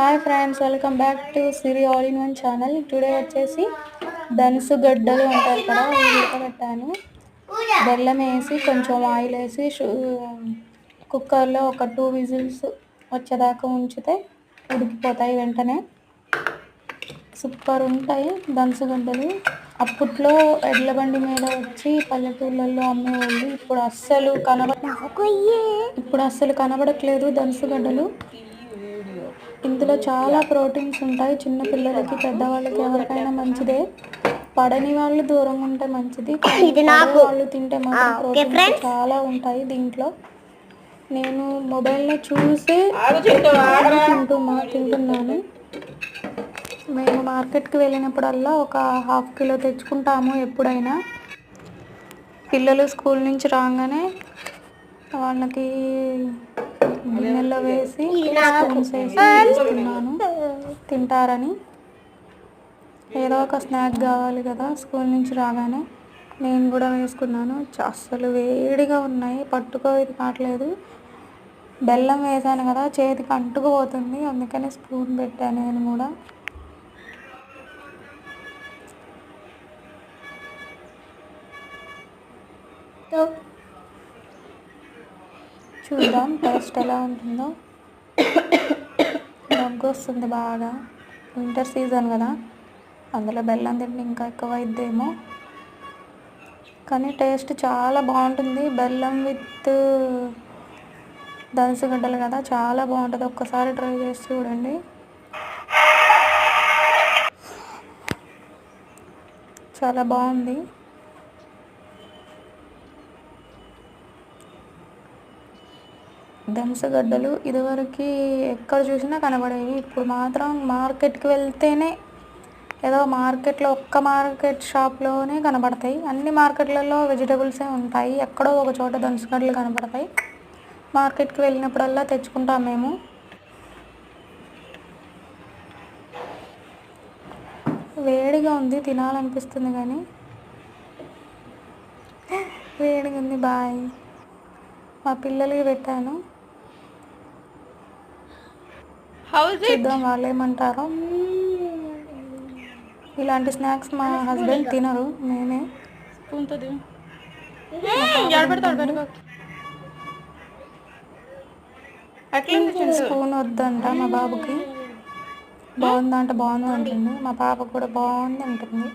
Hi friends, welcome back to Siri all in one channel. Today వచ్చేసి ధనుసు గడ్డలు అంటారు కదా, అవి ఉడకబెట్టాను. బెల్లం వేసి కొంచెం ఆయిల్ వేసి కుక్కర్లో ఒక 2 విజిల్స్ వచ్చేదాకా ఉంచితే ఉడికిపోతాయి వెంటనే. సూపర్ ఉంటాయి ధనుసు గడ్డలు. అప్పట్లో ఎడ్ల బండి మీద వచ్చి పల్లెటూళ్ళల్లో అమ్మేవాళ్ళు. ఇప్పుడు అస్సలు కనబడట్లేదు ధనుసు గడ్డలు. ఇందులో చాలా ప్రోటీన్స్ ఉంటాయి. చిన్న పిల్లలకి, పెద్దవాళ్ళకి ఎవరికైనా మంచిదే. పడని వాళ్ళు దూరంగా ఉంటే మంచిది, వాళ్ళు తింటే మాత్రం ప్రోటీన్స్ చాలా ఉంటాయి దీంట్లో. నేను మొబైల్లో చూసి తింటున్నాను. మేము మార్కెట్కి వెళ్ళినప్పుడల్లా ఒక 1/2 కిలో తెచ్చుకుంటాము ఎప్పుడైనా. పిల్లలు స్కూల్ నుంచి రాగానే వాళ్ళకి గిన్నెల్లో వేసి స్పూన్స్ వేసి ఇస్తున్నాను తింటారని. ఏదో ఒక స్నాక్ కావాలి కదా స్కూల్ నుంచి రాగానే. నేను కూడా వేసుకున్నాను. అస్సలు వేడిగా ఉన్నాయి, పట్టుకోవి కావట్లేదు. బెల్లం వేసాను కదా, చేతికి అంటుకుపోతుంది, అందుకని స్పూన్ పెట్టాను నేను కూడా. చూద్దాం టేస్ట్ ఎలా ఉంటుందో. దగ్గు వస్తుంది బాగా, వింటర్ సీజన్ కదా, అందులో బెల్లం తింటే ఇంకా ఎక్కువ అయిద్దేమో. కానీ టేస్ట్ చాలా బాగుంటుంది. బెల్లం విత్ ధనుసు గడ్డలు కదా, చాలా బాగుంటుంది. ఒక్కసారి ట్రై చేసి చూడండి. చాలా బాగుంది. ధనుసు గడ్డలు ఇదివరకు ఎక్కడ చూసినా కనబడేవి. ఇప్పుడు మాత్రం మార్కెట్కి వెళ్తేనే, ఏదో మార్కెట్లో ఒక్క మార్కెట్ షాప్లోనే కనబడతాయి. అన్ని మార్కెట్లలో వెజిటబుల్సే ఉంటాయి, ఎక్కడో ఒక చోట ధనుసు గడ్డలు కనబడతాయి. మార్కెట్కి వెళ్ళినప్పుడల్లా తెచ్చుకుంటాం మేము. వేడిగా ఉంది, తినాలనిపిస్తుంది కానీ వేడిగా ఉంది. బాయ్. మా పిల్లలకి పెట్టాను, చూద్దాం వాళ్ళు ఏమంటారో. ఇలాంటి స్నాక్స్ మా హస్బెండ్ తినరు, నేనే. స్పూన్ వద్దంట మా బాబుకి. బాగుందంట, బాగుంది అంటుంది. మా పాప కూడా బాగుంది అంటుంది.